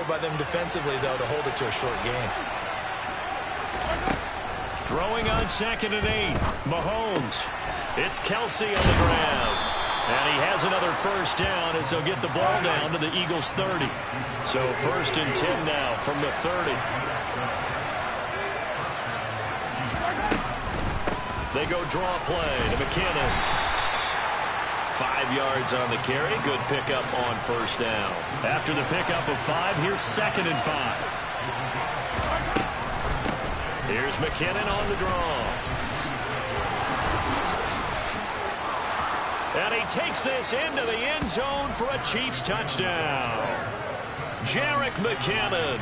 by them defensively, though, to hold it to a short game. Throwing on 2nd and 8. Mahomes. It's Kelsey on the ground. And he has another first down as he'll get the ball down to the Eagles' 30. So 1st and 10 now from the 30. They go draw play to McKinnon. 5 yards on the carry. Good pickup on first down. After the pickup of 5, here's 2nd and 5. Here's McKinnon on the draw. And he takes this into the end zone for a Chiefs touchdown. Jerick McKinnon,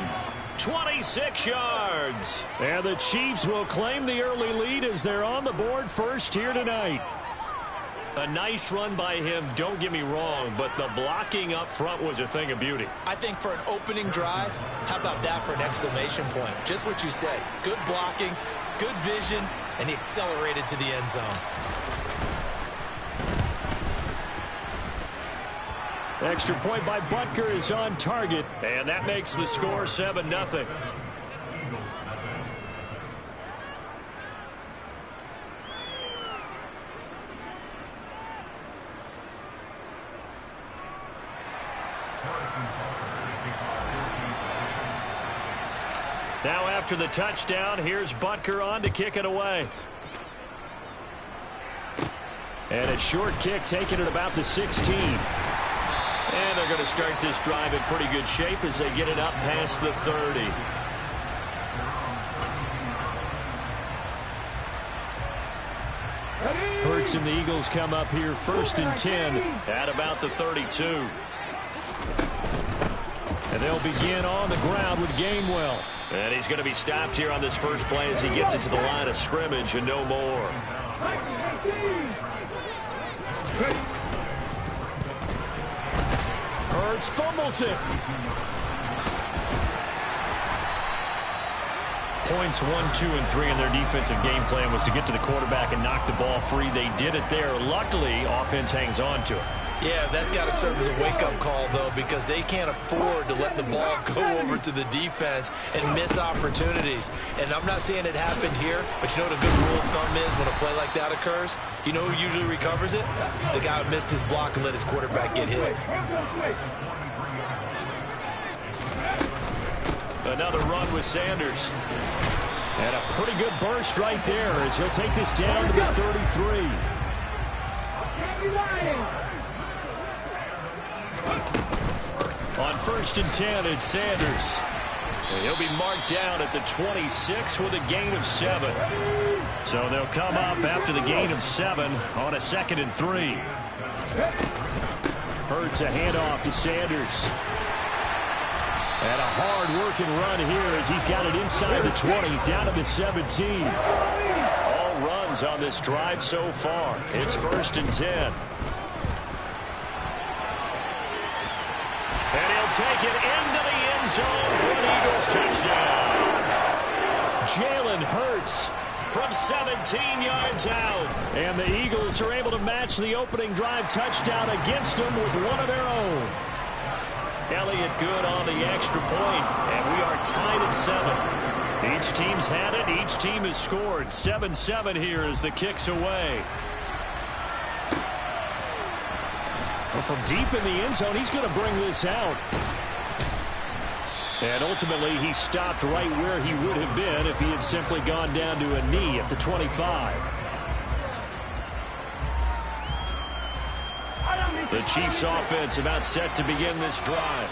26 yards. And the Chiefs will claim the early lead as they're on the board first here tonight. A nice run by him, don't get me wrong, but the blocking up front was a thing of beauty. I think for an opening drive, how about that for an exclamation point? Just what you said. Good blocking, good vision, and he accelerated to the end zone. Extra point by Butker is on target, and that makes the score 7-0. Now after the touchdown, here's Butker on to kick it away. And a short kick taken at about the 16. And they're going to start this drive in pretty good shape as they get it up past the 30. Hurts and the Eagles come up here 1st and 10 at about the 32. And they'll begin on the ground with Gainwell. And he's going to be stopped here on this first play as he gets it to the line of scrimmage and no more. Hurts fumbles it. Points 1, 2, and 3 in their defensive game plan was to get to the quarterback and knock the ball free. They did it there. Luckily, offense hangs on to it. Yeah, that's got to serve as a wake-up call, though, because they can't afford to let the ball go over to the defense and miss opportunities. And I'm not saying it happened here, but you know what a good rule of thumb is when a play like that occurs? You know who usually recovers it? The guy who missed his block and let his quarterback get hit. Another run with Sanders. And a pretty good burst right there as he'll take this down to the 33. On 1st and 10, it's Sanders. And he'll be marked down at the 26 with a gain of 7. So they'll come up after the gain of 7 on a 2nd and 3. Hurts a handoff to Sanders. And a hard-working run here as he's got it inside the 20, down to the 17. All runs on this drive so far. It's 1st and 10. And he'll take it into the end zone for an Eagles touchdown. Jalen Hurts from 17 yards out. And the Eagles are able to match the opening drive touchdown against them with one of their own. Elliott good on the extra point, and we are tied at 7. Each team's had it. Each team has scored. 7-7 here as the kick's away. Well, from deep in the end zone, he's going to bring this out. And ultimately, he stopped right where he would have been if he had simply gone down to a knee at the 25. The Chiefs offense about set to begin this drive.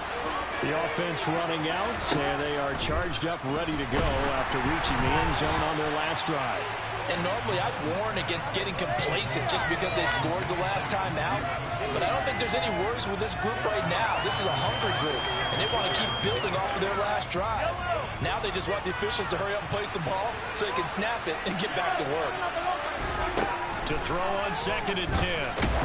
The offense running out, and they are charged up, ready to go after reaching the end zone on their last drive. And normally I'd warn against getting complacent just because they scored the last time out. But I don't think there's any worries with this group right now. This is a hungry group, and they want to keep building off of their last drive. Now they just want the officials to hurry up and place the ball so they can snap it and get back to work. To throw on 2nd and 10.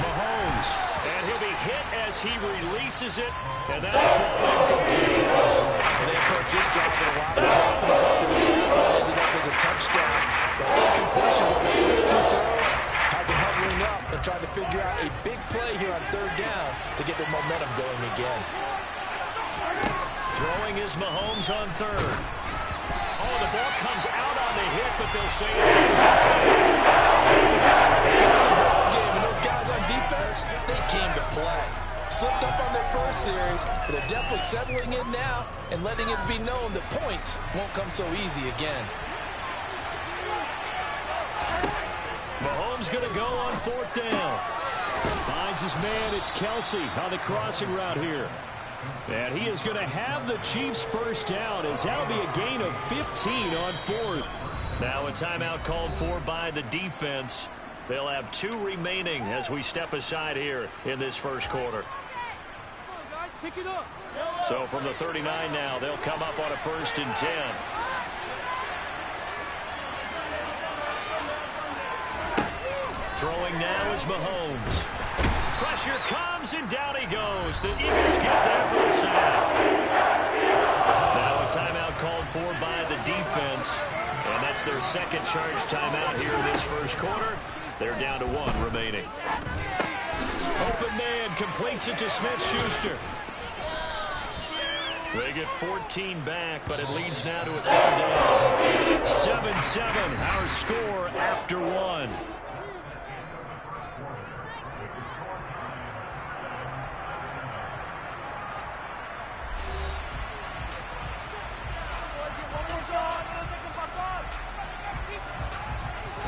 Mahomes. And he'll be hit as he releases it. And that'll fall incomplete. And they approach this drive with a lot of confidence after the pass line ended up as a touchdown. The incompletions on the first 2 throws has them hovering up and trying to figure out a big play here on 3rd down to get their momentum going again. Throwing is Mahomes on third. Oh, the ball comes out on the hit, but they'll say it's incomplete. It's a ball game, and those guys on defense, they came to play. Slipped up on their first series, but they're definitely settling in now and letting it be known that points won't come so easy again. Mahomes going to go on fourth down. Finds his man. It's Kelsey on the crossing route here. And he is going to have the Chiefs first down, as that'll be a gain of 15 on fourth. Now a timeout called for by the defense. They'll have 2 remaining as we step aside here in this first quarter. So from the 39 now, they'll come up on a 1st and 10. Throwing now is Mahomes. Pressure comes, and down he goes. The Eagles get there for the sack. Now a timeout called for by the defense. And that's their second charge timeout here in this first quarter. They're down to 1 remaining. Open man completes it to Smith-Schuster. They get 14 back, but it leads now to a 3rd down. 7-7, our score after 1.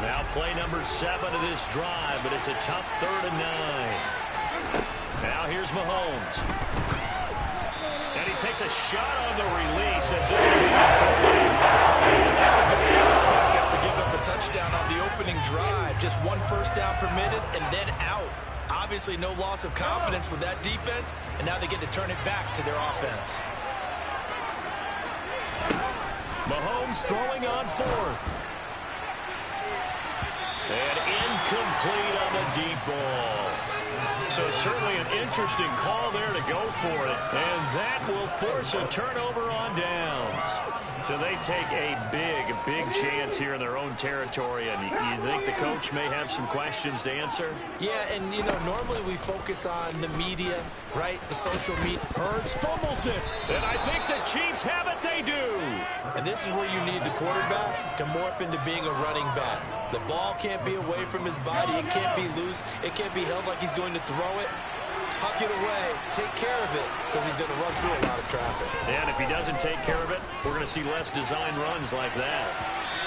Now play number 7 of this drive, but it's a tough 3rd and 9. Now here's Mahomes. And he takes a shot on the release as this will be incomplete. That's a good bounce back after giving up a touchdown on the opening drive. Just 1 first down permitted and then out. Obviously no loss of confidence with that defense, and now they get to turn it back to their offense. Mahomes throwing on 4th. And incomplete on the deep ball. So certainly an interesting call there to go for it. And that will force a turnover on downs. So they take a big chance here in their own territory. And you think the coach may have some questions to answer? Yeah, and, you know, normally we focus on the media, right? The social media. Hurts fumbles it. And I think the Chiefs have it. They do. And this is where you need the quarterback to morph into being a running back. The ball can't be away from his body. It can't be loose. It can't be held like he's going to throw it. Tuck it away. Take care of it, because he's going to run through a lot of traffic. And if he doesn't take care of it, we're going to see less design runs like that.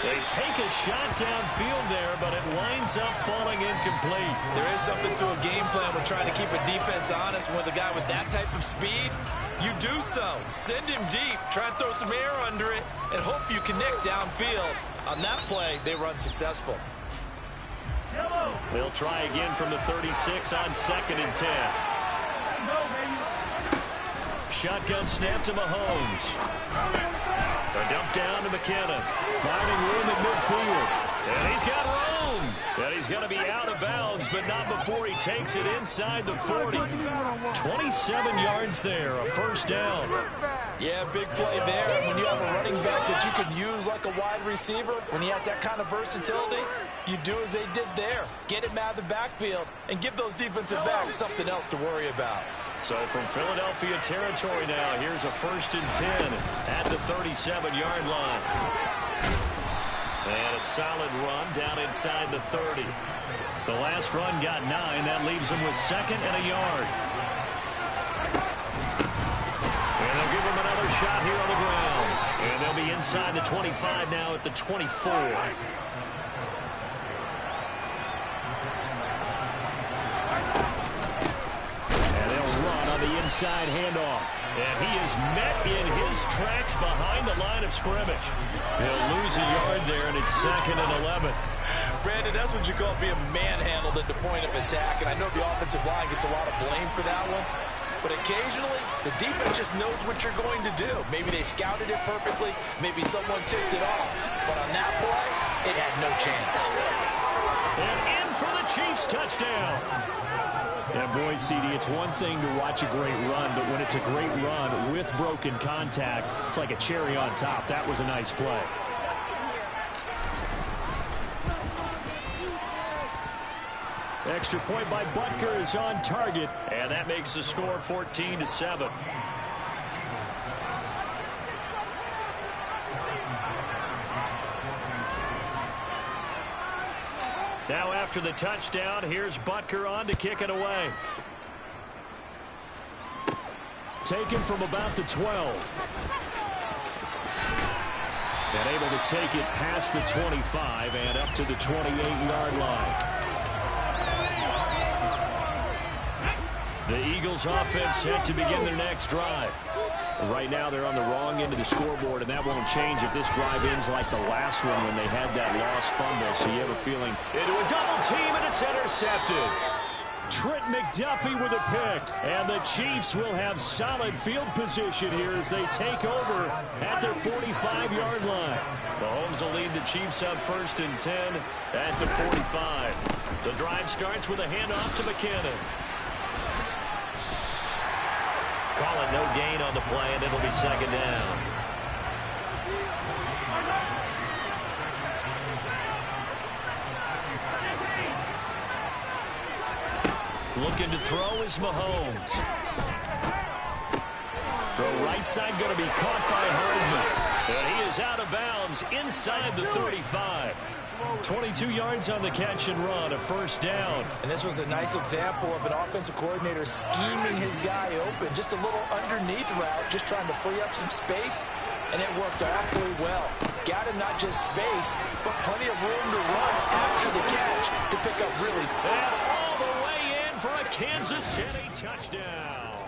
They take a shot downfield there, but it winds up falling incomplete. There is something to a game plan with trying to keep a defense honest. With a guy with that type of speed, you do so. Send him deep. Try and throw some air under it and hope you connect downfield. On that play, they were unsuccessful. They'll try again from the 36 on 2nd and 10. Shotgun snap to Mahomes. A dump down to McKinnon. Finding room at midfield. And he's got room. And he's going to be out of bounds, but not before he takes it inside the 40. 27 yards there, a first down. Yeah, big play there. When you have a running back that you can use like a wide receiver, when he has that kind of versatility, you do as they did there. Get him out of the backfield and give those defensive backs something else to worry about. So from Philadelphia territory now, here's a 1st and 10 at the 37-yard line. And a solid run down inside the 30. The last run got 9. That leaves them with 2nd and a yard. And they'll give him another shot here on the ground. And they'll be inside the 25 now at the 24. Inside handoff. And he is met in his tracks behind the line of scrimmage. He'll lose a yard there, and it's 2nd and 11. Brandon, that's what you call being manhandled at the point of attack. And I know the offensive line gets a lot of blame for that one. But occasionally, the defense just knows what you're going to do. Maybe they scouted it perfectly. Maybe someone tipped it off. But on that play, it had no chance. And in for the Chiefs touchdown. Yeah, boy, CD, it's one thing to watch a great run, but when it's a great run with broken contact, it's like a cherry on top. That was a nice play. Extra point by Butker is on target, and that makes the score 14-7. Now after the touchdown, here's Butker on to kick it away. Taken from about the 12. And able to take it past the 25 and up to the 28-yard line. The Eagles offense set to begin their next drive. Right now they're on the wrong end of the scoreboard, and that won't change if this drive ends like the last one when they had that lost fumble. So you have a feeling into a double team, and it's intercepted. Trent McDuffie with a pick, and the Chiefs will have solid field position here as they take over at their 45-yard line. Mahomes will lead the Chiefs up 1st and 10 at the 45. The drive starts with a handoff to McKinnon. Call it no gain on the play, and it'll be 2nd down. Looking to throw is Mahomes. Throw right side going to be caught by Hardman. And he is out of bounds inside the 35. 22 yards on the catch and run, a 1st down. And this was a nice example of an offensive coordinator scheming his guy open. Just a little underneath route, just trying to free up some space, and it worked awfully well. Got him not just space, but plenty of room to run after the catch to pick up really. And all the way in for a Kansas City touchdown.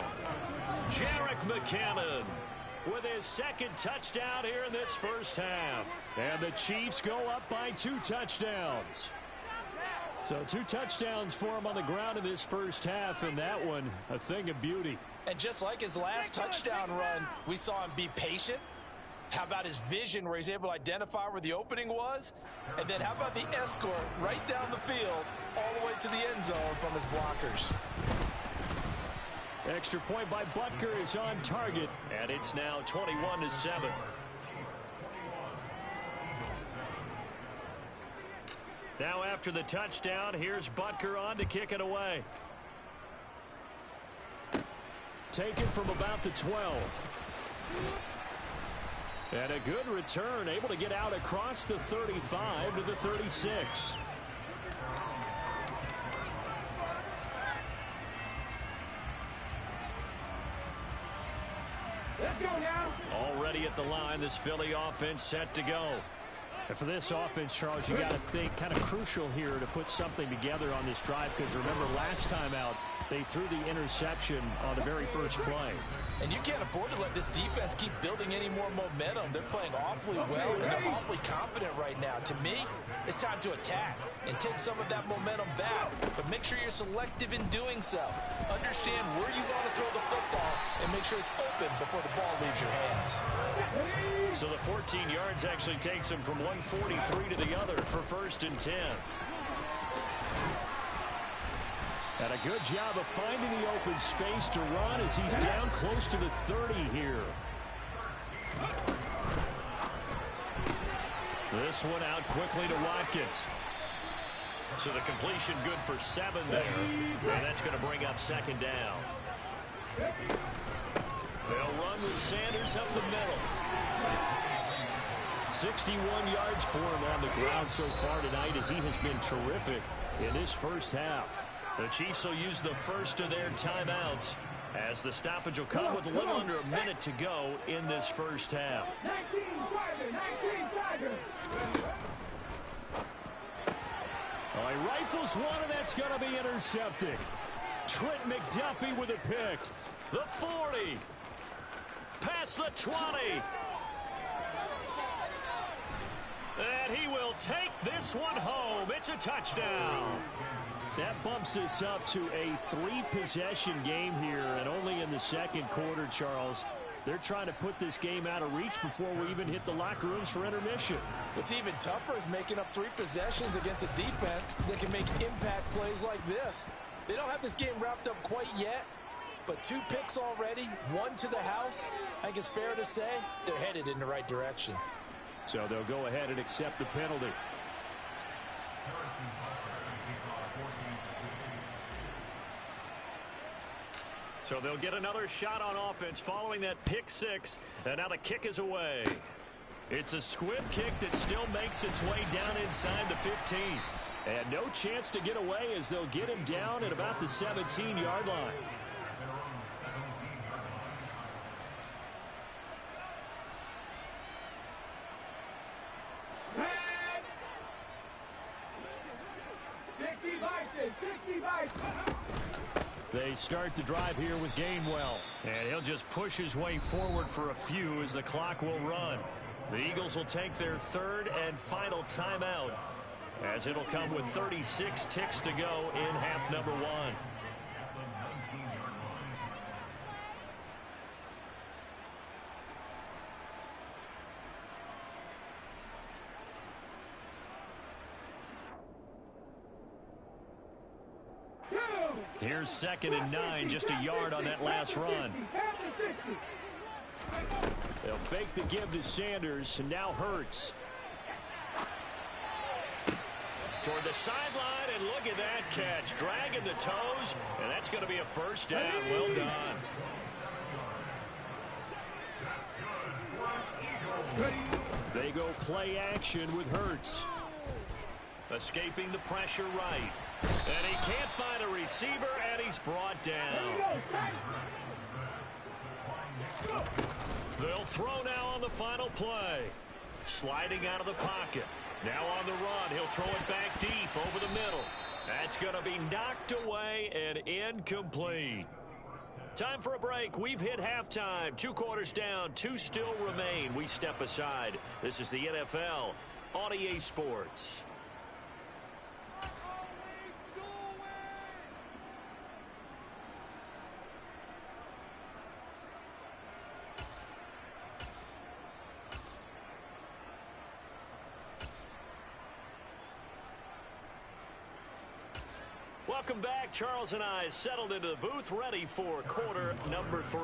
Jerick McKinnon with his 2nd touchdown here in this 1st half. And the Chiefs go up by 2 touchdowns. So 2 touchdowns for him on the ground in this 1st half, and that one a thing of beauty. And just like his last touchdown run, we saw him be patient. How about his vision where he's able to identify where the opening was? And then how about the escort right down the field all the way to the end zone from his blockers? Extra point by Butker is on target, and it's now 21-7. Now after the touchdown, here's Butker on to kick it away. Taken from about the 12. And a good return, able to get out across the 35 to the 36. Let's go now. Already at the line, this Philly offense set to go. And for this offense, Charles, you got to think kind of crucial here to put something together on this drive, because remember last time out, they threw the interception on the very first play. And you can't afford to let this defense keep building any more momentum. They're playing awfully well, and they're awfully confident right now. To me, it's time to attack and take some of that momentum back. But make sure you're selective in doing so. Understand where you want to throw the football and make sure it's open before the ball leaves your hands. So the 14 yards actually takes him from 143 to the other for 1st and 10. And a good job of finding the open space to run as he's down close to the 30 here. This one out quickly to Watkins. So the completion good for 7 there. And that's going to bring up 2nd down. They'll run with Sanders up the middle. 61 yards for him on the ground so far tonight as he has been terrific in this 1st half. The Chiefs will use the first of their timeouts as the stoppage will come with a little under a minute to go in this 1st half. 19 Tigers. Oh, he rifles one, and that's going to be intercepted. Trent McDuffie with a pick. The 40. Past the 20. And he will take this one home. It's a touchdown. That bumps us up to a 3-possession game here, and only in the 2nd quarter, Charles. They're trying to put this game out of reach before we even hit the locker rooms for intermission. What's even tougher is making up 3 possessions against a defense that can make impact plays like this. They don't have this game wrapped up quite yet, but 2 picks already, 1 to the house. I think it's fair to say they're headed in the right direction. So they'll go ahead and accept the penalty. So they'll get another shot on offense following that pick 6. And now the kick is away. It's a squib kick that still makes its way down inside the 15. And no chance to get away as they'll get him down at about the 17-yard line. They start the drive here with Gainwell. And he'll just push his way forward for a few as the clock will run. The Eagles will take their third and final timeout, as it'll come with 36 ticks to go in half number one. Here's 2nd and 9, just a yard on that last run. They'll fake the give to Sanders, and now Hurts. Toward the sideline, and look at that catch. Dragging the toes, and that's going to be a first down. Well done. They go play action with Hurts. Escaping the pressure right. And he can't find a receiver, and he's brought down. They'll throw now on the final play. Sliding out of the pocket. Now on the run, he'll throw it back deep over the middle. That's going to be knocked away and incomplete. Time for a break. We've hit halftime. 2 quarters down, 2 still remain. We step aside. This is the NFL on EA Sports. Welcome back. Charles and I settled into the booth, ready for quarter number 3.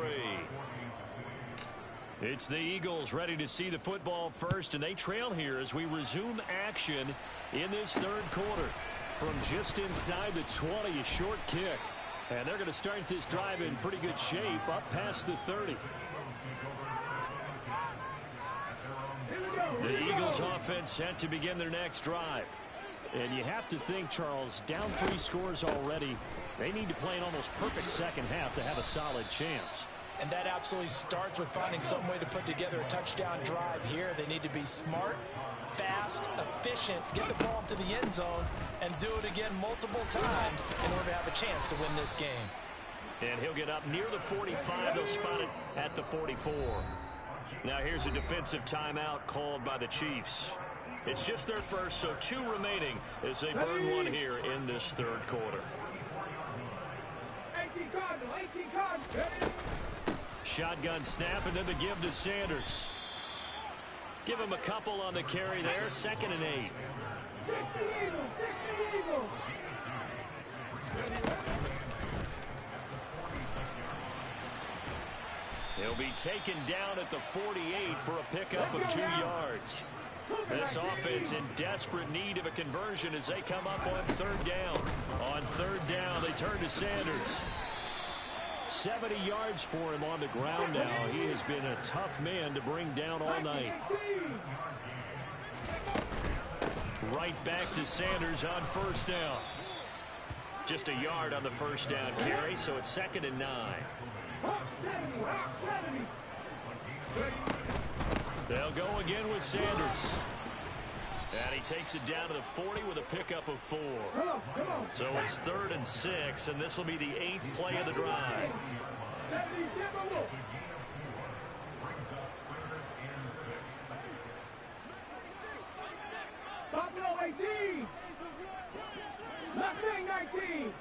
It's the Eagles ready to see the football first, and they trail here as we resume action in this third quarter. From just inside the 20, a short kick. And they're going to start this drive in pretty good shape up past the 30. The Eagles offense set to begin their next drive. And you have to think, Charles, down 3 scores already. They need to play an almost perfect second half to have a solid chance. And that absolutely starts with finding some way to put together a touchdown drive here. They need to be smart, fast, efficient, get the ball to the end zone, and do it again multiple times in order to have a chance to win this game. And he'll get up near the 45. They'll spot it at the 44. Now here's a defensive timeout called by the Chiefs. It's just their first, so 2 remaining as they burn one here in this third quarter. 18 Cardinals. Shotgun snap, and then the give to Sanders. Give him a couple on the carry there. 2nd and 8. He'll be taken down at the 48 for a pickup of 2 yards. This offense in desperate need of a conversion as they come up on 3rd down. On 3rd down, they turn to Sanders. 70 yards for him on the ground now. He has been a tough man to bring down all night. Right back to Sanders on 1st down. Just a yard on the 1st down carry, so it's 2nd and 9. They'll go again with Sanders. And he takes it down to the 40 with a pickup of 4. So it's 3rd and 6, and this will be the 8th play of the drive. Buffalo 18. Left wing 19.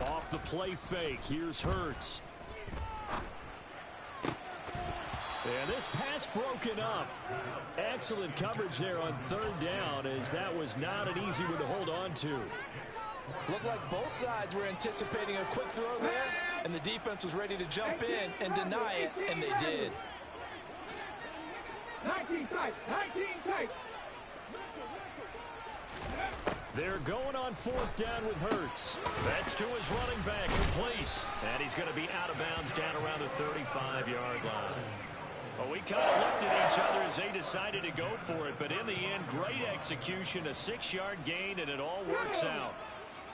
Off the play fake, here's Hurts. And this pass broken up. Excellent coverage there on 3rd down, as that was not an easy one to hold on to. Looked like both sides were anticipating a quick throw there, and the defense was ready to jump in and deny it, and they did. 19 tight. 19 tight. They're going on 4th down with Hurts. That's to his running back, complete. And he's going to be out of bounds down around the 35-yard line. A week kind of looked at each other as they decided to go for it, but in the end, great execution, a 6-yard gain, and it all works out.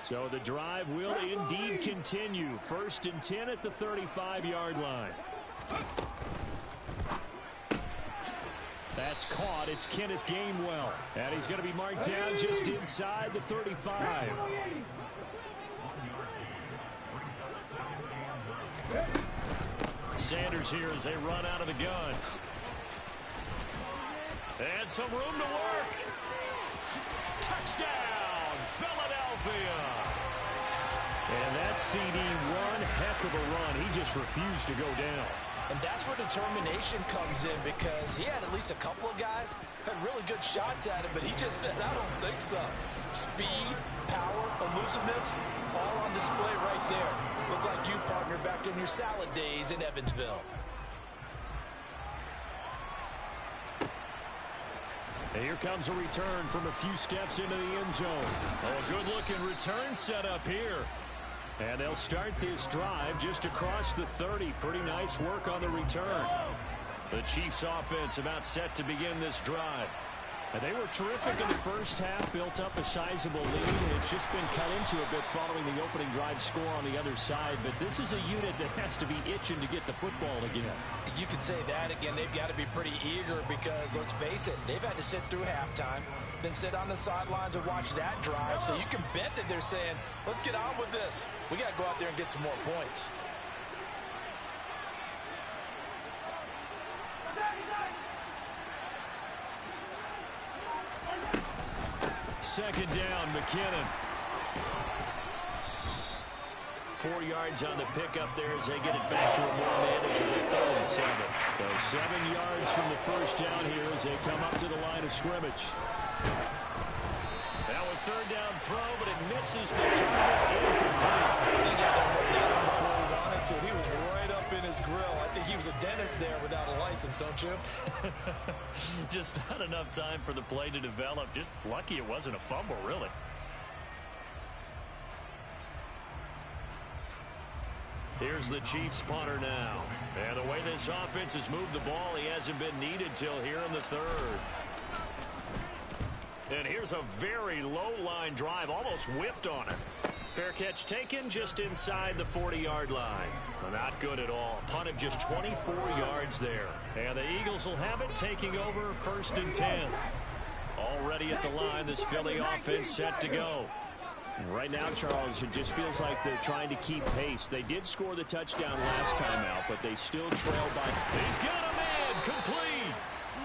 So the drive will indeed continue. 1st and 10 at the 35-yard line. That's caught. It's Kenneth Gainwell. And he's going to be marked down just inside the 35. Sanders here as they run out of the gun. And some room to work. Touchdown, Philadelphia. And that CD, one heck of a run. He just refused to go down. And that's where determination comes in, because he had at least a couple of guys had really good shots at him, but he just said, I don't think so. Speed, power, elusiveness, all on display right there. Look like you, partner, back in your salad days in Evansville. And here comes a return from a few steps into the end zone. Oh, a good-looking return set up here. And they'll start this drive just across the 30. Pretty nice work on the return. The Chiefs offense about set to begin this drive. And they were terrific in the first half, built up a sizable lead. It's just been cut into a bit following the opening drive score on the other side. But this is a unit that has to be itching to get the football again. You can say that again. They've got to be pretty eager because, let's face it, they've had to sit through halftime, then sit on the sidelines and watch that drive. So you can bet that they're saying, let's get on with this. We got to go out there and get some more points. Second down, McKinnon. 4 yards on the pickup there as they get it back to a more manageable 3rd and 7. So 7 yards from the first down here as they come up to the line of scrimmage. Now a 3rd down throw, but it misses the target. Incomplete. I think he had to look down before he wanted to. He was right up in his grill. I think he was a dentist there without a license, don't you? Just not enough time for the play to develop. Just lucky it wasn't a fumble, really. Here's the Chiefs punter now. And the way this offense has moved the ball, he hasn't been needed till here in the 3rd. And here's a very low-line drive, almost whiffed on it. Fair catch taken just inside the 40-yard line. Not good at all. Punt of just 24 yards there. And the Eagles will have it, taking over 1st and 10. Already at the line, this Philly offense set to go. Right now, Charles, it just feels like they're trying to keep pace. They did score the touchdown last time out, but they still trail by. He's got a man, complete.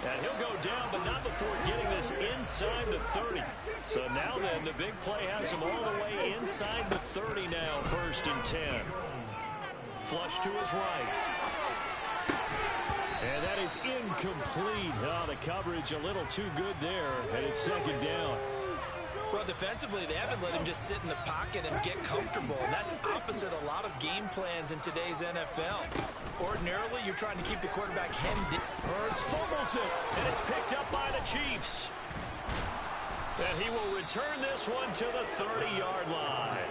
And he'll go down, but not before getting this inside the 30. So now then, the big play has him all the way inside the 30 now, 1st and 10. Flush to his right. And that is incomplete. Oh, the coverage a little too good there, and it's 2nd down. Well, defensively, they haven't let him just sit in the pocket and get comfortable. And that's opposite a lot of game plans in today's NFL. Ordinarily, you're trying to keep the quarterback hemmed in. Hurts fumbles it, and it's picked up by the Chiefs. And he will return this one to the 30-yard line.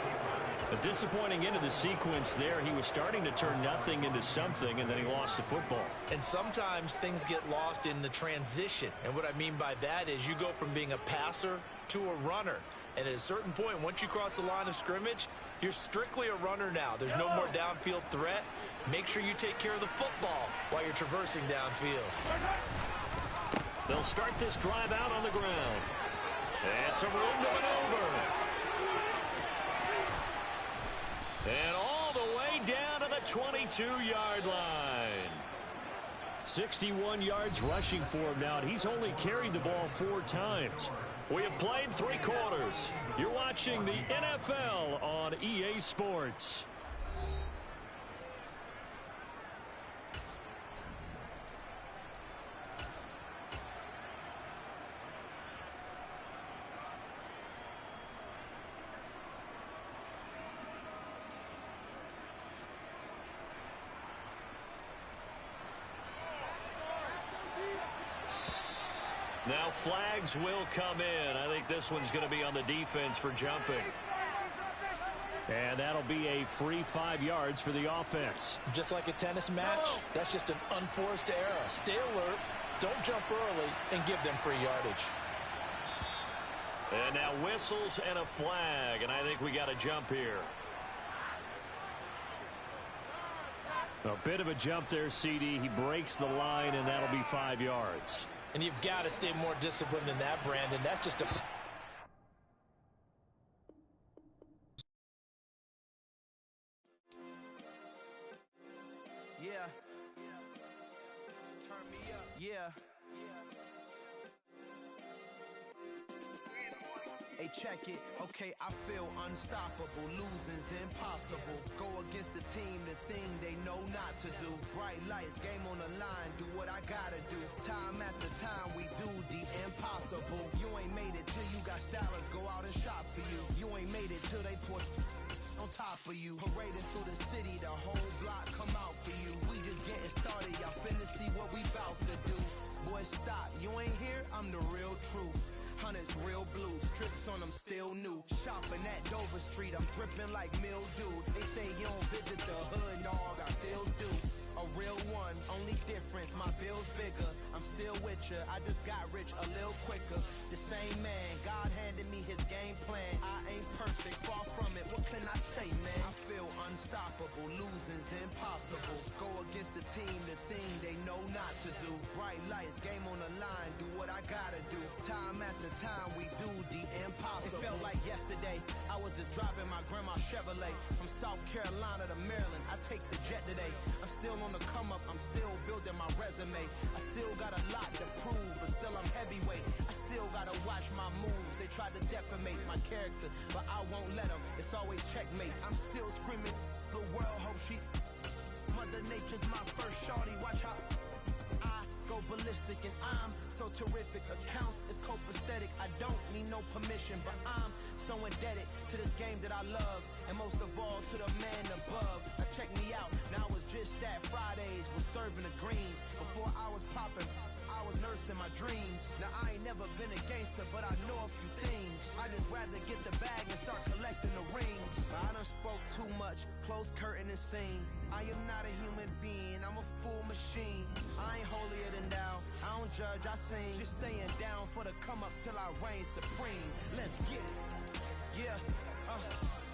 A disappointing end of the sequence there. He was starting to turn nothing into something, and then he lost the football. And sometimes things get lost in the transition. And what I mean by that is you go from being a passer to a runner. And at a certain point, once you cross the line of scrimmage, you're strictly a runner now. There's no more downfield threat. Make sure you take care of the football while you're traversing downfield. They'll start this drive out on the ground. And some room to maneuver. And all the way down to the 22-yard line. 61 yards rushing for him now, and he's only carried the ball 4 times. We have played 3 quarters. You're watching the NFL on EA Sports. Now flags will come in. I think this one's going to be on the defense for jumping. And that'll be a free 5 yards for the offense. Just like a tennis match, that's just an unforced error. Stay alert, don't jump early, and give them free yardage. And now whistles and a flag, and I think we got a jump here. A bit of a jump there, CD. He breaks the line, and that'll be 5 yards. And you've got to stay more disciplined than that, Brandon. That's just a... Yeah. Turn me up. Yeah. Hey, check it. Okay, I feel unstoppable. Losing's impossible. Go against the team, the thing they know not to do. Bright lights, game on the line. Do what I gotta do. Time after time, we do the impossible. You ain't made it till you got stylers go out and shop for you. You ain't made it till they put on top of you. Parading through the city, the whole block come out for you. We just getting started, y'all finna see what we bout to do. Boy, stop, you ain't here, I'm the real truth. Hunters, real blue, strips on them still new. Shopping at Dover Street, I'm dripping like mildew. They say you don't visit the hood, dog, I still do. A real one, only difference, my bill's bigger. I'm still with ya, I just got rich a little quicker. The same man, God handed me his game plan. I ain't perfect, far from it, what can I say, man? I feel unstoppable, losing's impossible. Go against the team, the thing they know not to do. Bright lights, game on the line, do what I gotta do. Time after time, we do the impossible. It felt like yesterday, I was just driving my grandma's Chevrolet. From South Carolina to Maryland, I take the jet today. I'm still on the come up, I'm still building my resume. I still got a lot to prove, but still I'm heavyweight. I still gotta watch my moves. They try to defamate my character, but I won't let them. It's always checkmate. I'm still screaming, the world hope she... Mother Nature's my first shorty, watch how I go ballistic, and I'm so terrific. Accounts is copacetic, I don't need no permission, but I'm so indebted to this game that I love, and most of all to the man above. Now check me out, now it's just that Fridays was serving the greens. Before I was popping, I was nursing my dreams. Now I ain't never been a gangster, but I know a few things. I just rather get the bag and start collecting the rings. I done spoke too much, close curtain and scene. I am not a human being, I'm a full machine. I ain't holier than thou, I don't judge, I sing. Just staying down for the come up till I reign supreme. Let's get it. Yeah,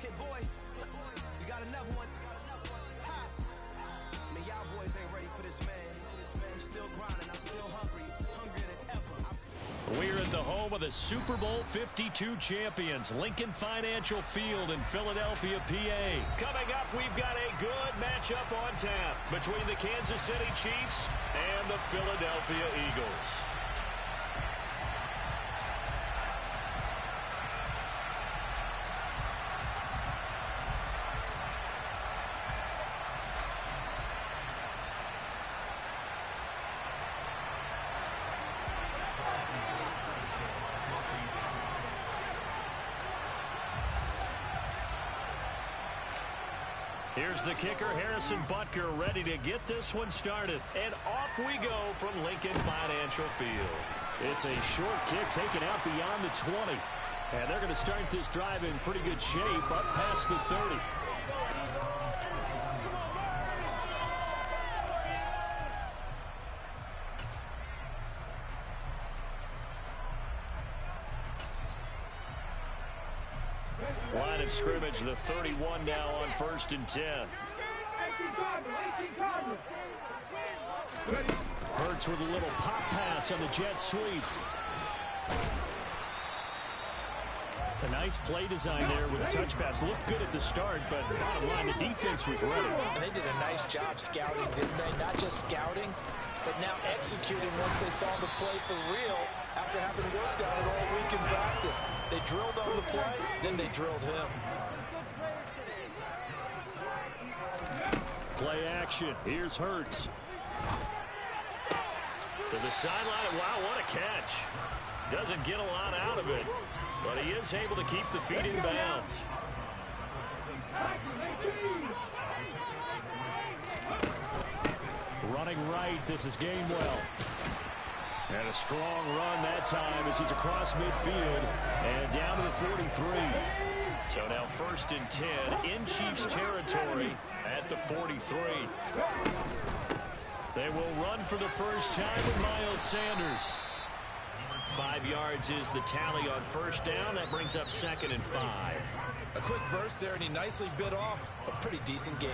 hit boy, you got another one. Ha. Man, y'all boys ain't ready for this, man. I'm still grinding, I'm still hungry, hungrier than ever. We're at the home of the Super Bowl 52 champions, Lincoln Financial Field in Philadelphia, PA. Coming up, we've got a good matchup on tap between the Kansas City Chiefs and the Philadelphia Eagles. Here's the kicker, Harrison Butker, ready to get this one started. And off we go from Lincoln Financial Field. It's a short kick taken out beyond the 20. And they're going to start this drive in pretty good shape up past the 30. Line of scrimmage, the 31 now on 1st and 10. 18 Cardinals. Hurts with a little pop pass on the jet sweep. A nice play design there with a touch pass. Looked good at the start, but bottom line, the defense was ready. And they did a nice job scouting, didn't they? Not just scouting, but now executing once they saw the play for real after having worked on it all week in practice. They drilled on the play, then they drilled him. Play action. Here's Hurts. To the sideline. Wow, what a catch. Doesn't get a lot out of it, but he is able to keep the feet in bounds. Running right, this is Gainwell. And a strong run that time as he's across midfield and down to the 43. So now 1st and 10 in Chiefs territory at the 43. They will run for the first time with Miles Sanders. 5 yards is the tally on 1st down. That brings up 2nd and 5. A quick burst there, and he nicely bit off a pretty decent gain.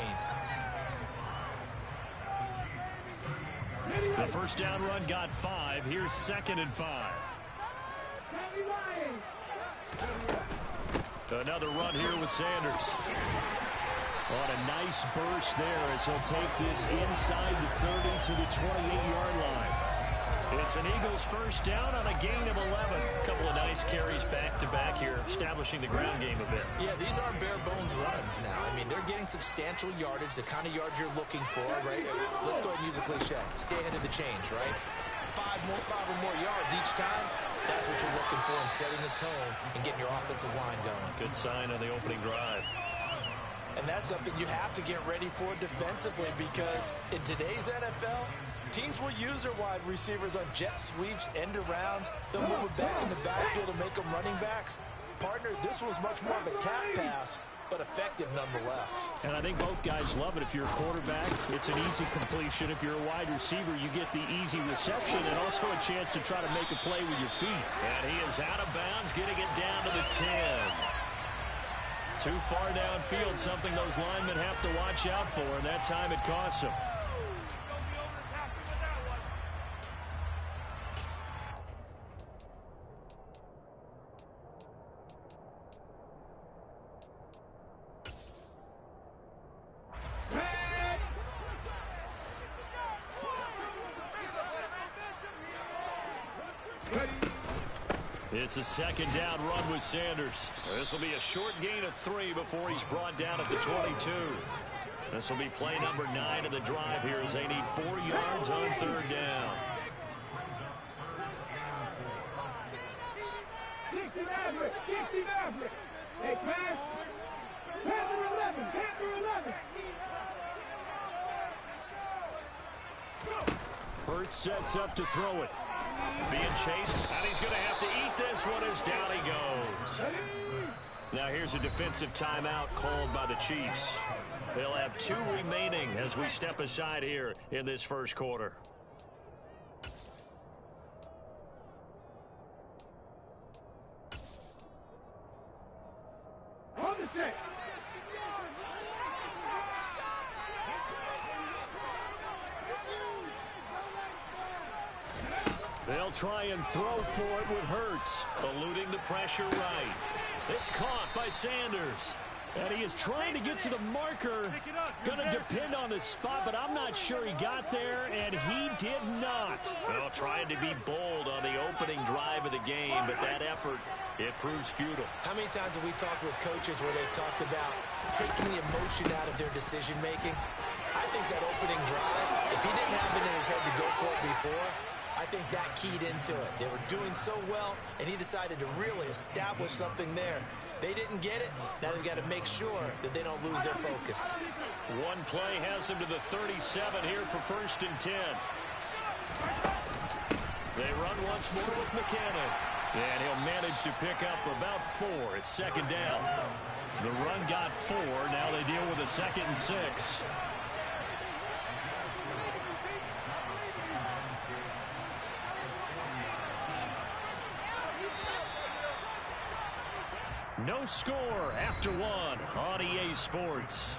The first down run got 5. Here's 2nd and 5. Another run here with Sanders. On a nice burst there as he'll take this inside the 30 to the 28-yard line. It's an Eagles first down on a gain of 11. A couple of nice carries back-to-back here, establishing the ground game a bit. Yeah, these aren't bare-bones runs now. I mean, they're getting substantial yardage, the kind of yards you're looking for, right? Let's go ahead and use a cliche. Stay ahead of the change, right? 5 or more yards each time. That's what you're looking for in setting the tone and getting your offensive line going. Good sign on the opening drive. And that's something you have to get ready for defensively, because in today's NFL, teams will use their wide receivers on jet sweeps, end arounds. They'll move it back in the backfield and make them running backs. Partner, this was much more of a tap pass, but effective nonetheless. And I think both guys love it. If you're a quarterback, it's an easy completion. If you're a wide receiver, you get the easy reception and also a chance to try to make a play with your feet. And he is out of bounds, getting it down to the 10. Too far downfield, something those linemen have to watch out for, and that time it costs them. It's a 2nd down run with Sanders. This will be a short gain of 3 before he's brought down at the 22. This will be play number 9 of the drive here as they need 4 yards on 3rd down. 60 Maverick. Hey, pass. Panther 11. Hurts sets up to throw it. Being chased, and he's going to have to eat this one as down he goes. Now here's a defensive timeout called by the Chiefs. They'll have 2 remaining as we step aside here in this first quarter. On the set. They'll try and throw for it with Hurts, eluding the pressure right. It's caught by Sanders. And he is trying to get to the marker. Going to depend on the spot, but I'm not sure he got there, and he did not. Well, trying to be bold on the opening drive of the game, but that effort, it proves futile. How many times have we talked with coaches where they've talked about taking the emotion out of their decision-making? I think that opening drive, if he didn't have it in his head to go for it before, I think that keyed into it. They were doing so well, and he decided to really establish something there. They didn't get it. Now they've got to make sure that they don't lose their focus. One play has them to the 37 here for 1st and 10. They run once more with McKinnon. And he'll manage to pick up about 4. It's 2nd down. The run got 4. Now they deal with a 2nd and 6. No score after 1 on EA Sports.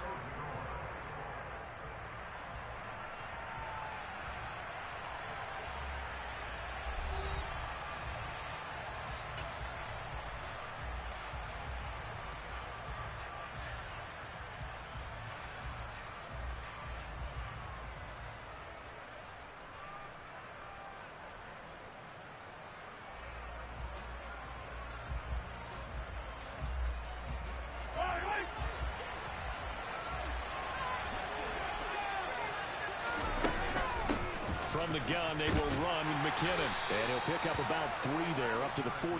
From the gun, they will run with McKinnon. And he'll pick up about 3 there, up to the 43.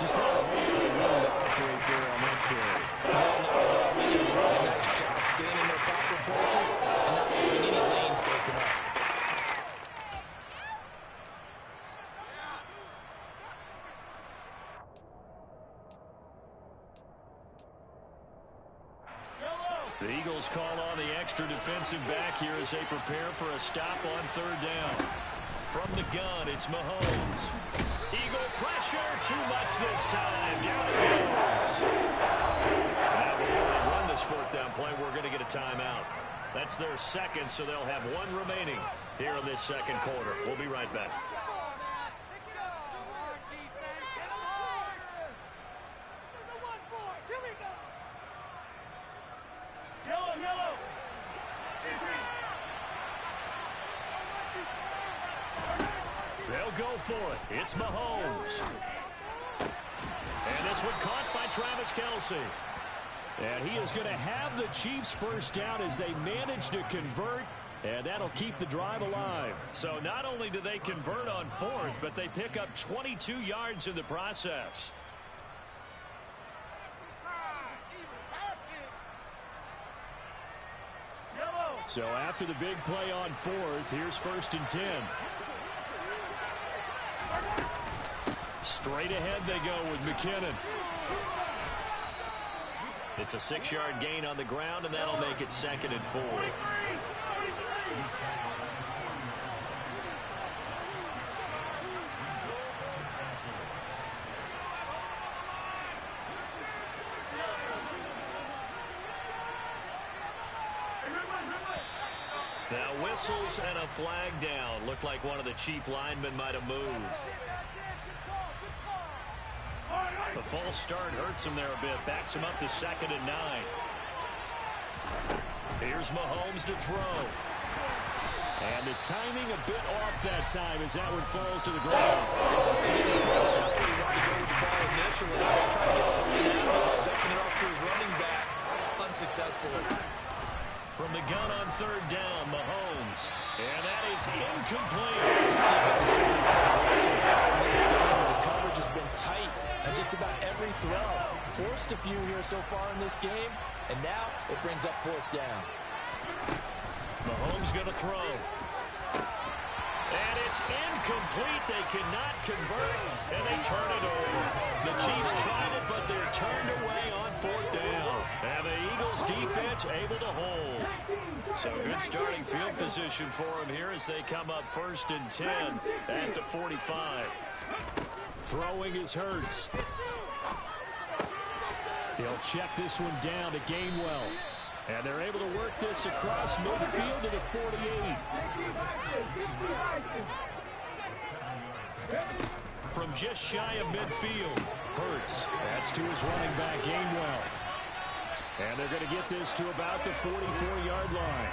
Just not a whole lot of room to operate there on that carry. Nice job staying in their proper places and not leaving any lanes to open up. The Eagles call on the extra defensive back here as they prepare for a stop on third down. From the gun, it's Mahomes. Eagle pressure, too much this time. Down it goes. Now, before they run this fourth down play, we're going to get a timeout. That's their second, so they'll have one remaining here in this second quarter. We'll be right back. They'll go for it. It's Mahomes. And this one caught by Travis Kelce. And he is going to have the Chiefs first down as they manage to convert, and that'll keep the drive alive. So not only do they convert on fourth, but they pick up 22 yards in the process. So after the big play on fourth, here's 1st and 10. Straight ahead they go with McKinnon. It's a 6-yard gain on the ground, and that'll make it 2nd and 4. Now whistles and a flag down. Looked like one of the Chief linemen might have moved. The false start hurts him there a bit. Backs him up to 2nd and 9. Here's Mahomes to throw. And the timing a bit off that time as that one falls to the ground. That's what he wanted to go with the ball initially. So he tried to get something out of it, ducking it off to his running back. Unsuccessfully. From the gun on third down, Mahomes. And that is incomplete. This defense is certainly in this game. The coverage has been tight on just about every throw. Forced a few here so far in this game, and now it brings up 4th down. Mahomes going to throw. And it's incomplete. They cannot convert, and they turn it over. The Chiefs tried it, but they're turned away on 4th down. And the Eagles defense able to hold. So good starting field position for them here as they come up 1st and 10 at the 45. Throwing is Hurts. He'll check this one down to Gainwell. And they're able to work this across midfield to the 48. From just shy of midfield, Hurts. That's to his running back, Gainwell. And they're going to get this to about the 44-yard line.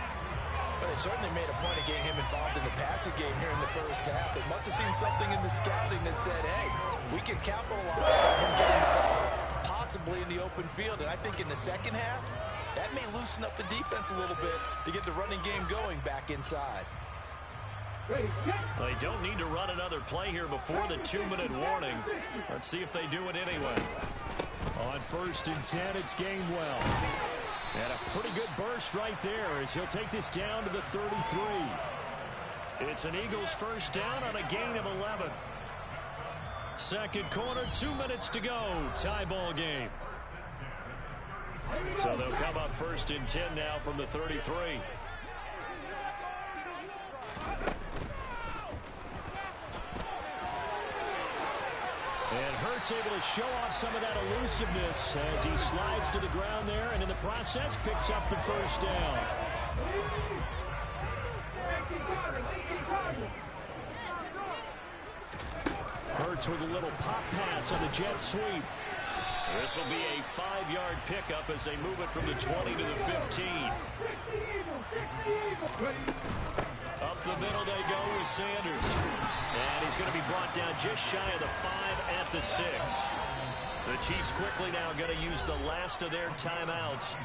Well, they certainly made a point of getting him involved in the passing game here in the first half. They must have seen something in the scouting that said, hey, we can capitalize on him getting the ball possibly in the open field. And I think in the second half, that may loosen up the defense a little bit to get the running game going back inside. They don't need to run another play here before the 2-minute warning. Let's see if they do it anyway. On 1st and 10, it's Gainwell. And a pretty good burst right there as he'll take this down to the 33. It's an Eagles first down on a gain of 11. Second quarter, 2 minutes to go. Tie ball game. So they'll come up 1st and 10 now from the 33. And Hurts able to show off some of that elusiveness as he slides to the ground there, and in the process picks up the first down. Hurts with a little pop pass on the jet sweep. This will be a 5-yard pickup as they move it from the 20 to the 15. Up the middle they go with Sanders. And he's going to be brought down just shy of the 5 at the 6. The Chiefs quickly now going to use the last of their timeouts.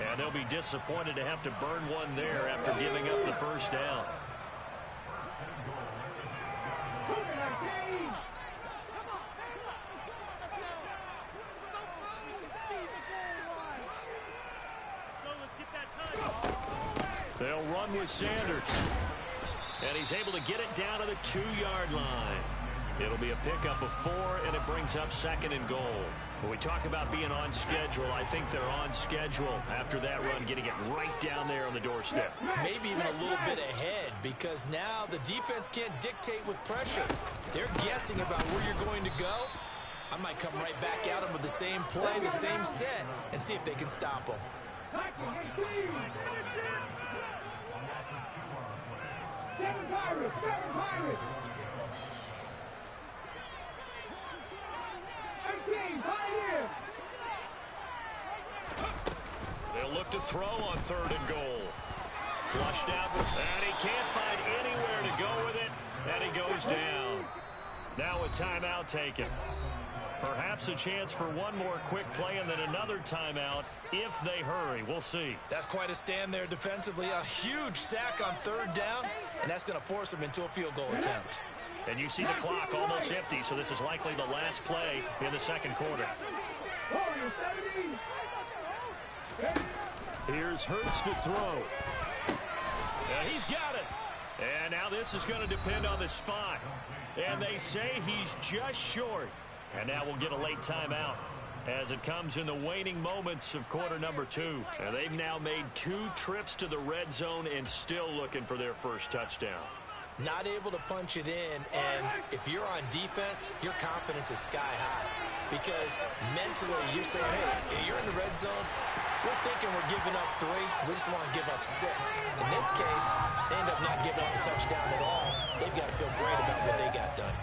And they'll be disappointed to have to burn one there after giving up the first down. They'll run with Sanders. And he's able to get it down to the 2-yard line. It'll be a pickup of 4, and it brings up 2nd and goal. When we talk about being on schedule, I think they're on schedule after that run, getting it right down there on the doorstep. Maybe even a little bit ahead, because now the defense can't dictate with pressure. They're guessing about where you're going to go. I might come right back at them with the same play, the same set, and see if they can stop them. 7 Pirates, 7 Pirates. 18 Pioneers. They'll look to throw on 3rd and goal. Flushed out, and he can't find anywhere to go with it, and he goes down. Now a timeout taken. Perhaps a chance for one more quick play and then another timeout if they hurry. We'll see. That's quite a stand there defensively. A huge sack on 3rd down, and that's going to force them into a field goal attempt. And you see the clock almost empty, so this is likely the last play in the 2nd quarter. Here's Hurts to throw. He's got it. And now this is going to depend on the spot. And they say he's just short. And now we'll get a late timeout as it comes in the waning moments of quarter number 2. And they've now made 2 trips to the red zone and still looking for their first touchdown. Not able to punch it in, and if you're on defense, your confidence is sky high. Because mentally, you're saying, hey, you're in the red zone. We're thinking we're giving up 3. We just want to give up 6. In this case, they end up not giving up the touchdown at all. They've got to feel great about what they got done.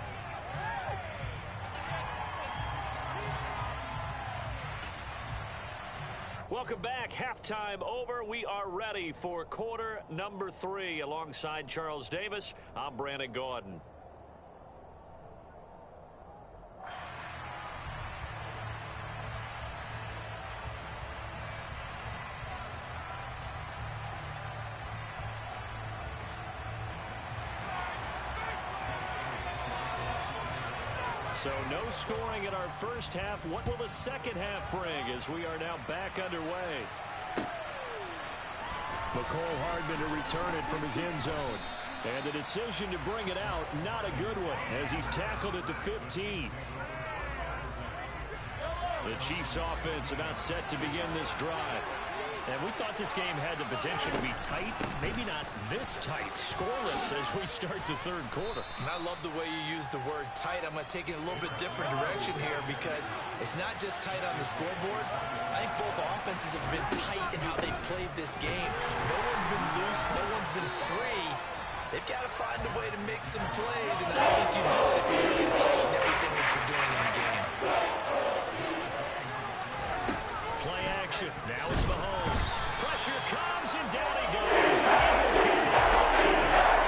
Welcome back. Halftime over. We are ready for quarter number 3. Alongside Charles Davis, I'm Brandon Gaudin. So no scoring in our first half. What will the second half bring as we are now back underway? McCole Hardman to return it from his end zone. And the decision to bring it out, not a good one, as he's tackled at the 15. The Chiefs offense about set to begin this drive. And we thought this game had the potential to be tight, maybe not this tight, scoreless as we start the 3rd quarter. And I love the way you use the word tight. I'm going to take it a little bit different direction here because it's not just tight on the scoreboard. I think both offenses have been tight in how they've played this game. No one's been loose. No one's been free. They've got to find a way to make some plays, and I don't think you do it if you're really tight in everything that you're doing in the game. Play action. Now it's Mahomes. Pressure comes, and down he goes. The Eagles get that.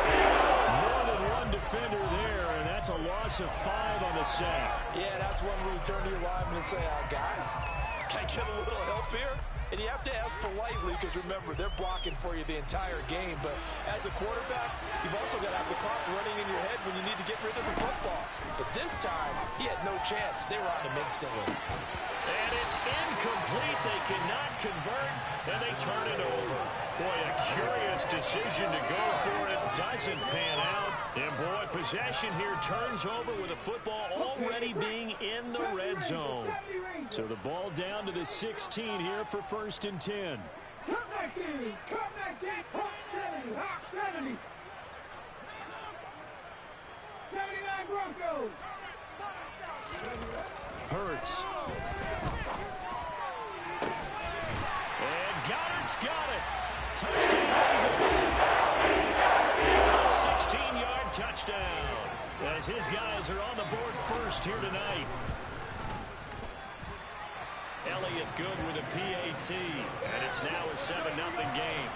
More than one defender there, and that's a loss of 5 on the sack. Yeah, that's when we turn to your lineman and say, guys, can I get a little help here? And you have to ask politely because, remember, they're blocking for you the entire game. But as a quarterback, you've also got to have the clock running in your head when you need to get rid of the football. But this time, he had no chance. They were on him instantly. And it's incomplete. They cannot convert, and they turn it over. Boy, a curious decision to go for it. Doesn't pan out. And, boy, possession here turns over with the football already being in the red zone. So the ball down to the 16 here for 1st and 10. Come back in. Come back in. Hawk 70. Hawk 70. 79 Broncos. Hurts. And Goddard's got it. Touchdown Eagles. 16-yard touchdown. As his guys are on the board first here tonight. Elliott good with a PAT. And it's now a 7-0 game.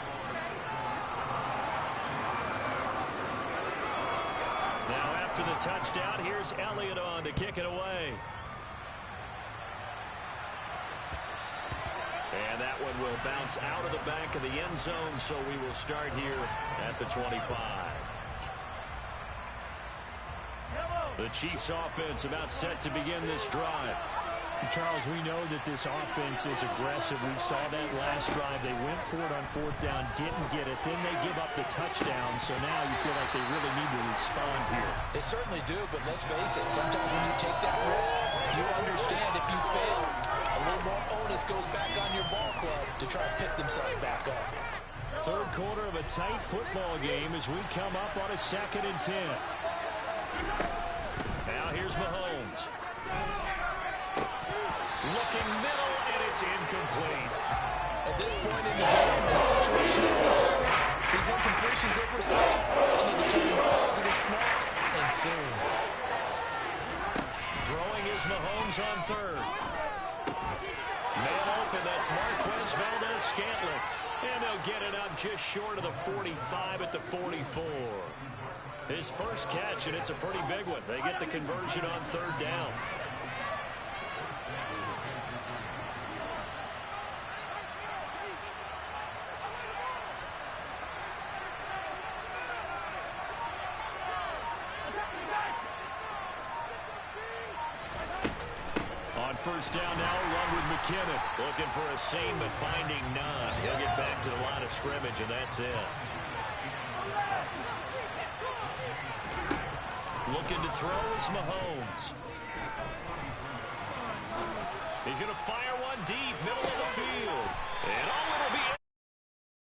Now after the touchdown, here's Elliott on to kick it away. And that one will bounce out of the back of the end zone, so we will start here at the 25. The Chiefs offense about set to begin this drive. Charles, we know that this offense is aggressive. We saw that last drive. They went for it on 4th down, didn't get it. Then they give up the touchdown. So now you feel like they really need to respond here. They certainly do, but let's face it, sometimes when you take that risk, you understand if you fail, a little more onus goes back on your ball club to try to pick themselves back up. Third quarter of a tight football game as we come up on a 2nd and 10. Now here's Mahomes. Looking middle, and it's incomplete. At this point in the game, in the situation, these incompletions that we're seeing, they need to turn into positive snaps, and soon. Throwing is Mahomes on 3rd. Man open, that's Marquez Valdez-Scantling. And they'll get it up just short of the 45 at the 44. His first catch, and it's a pretty big one. They get the conversion on 3rd down. On 1st down now, run with McKinnon. Looking for a seam, but finding none. He'll get back to the line of scrimmage, and that's it. Looking to throw is Mahomes. He's going to fire one deep, middle of the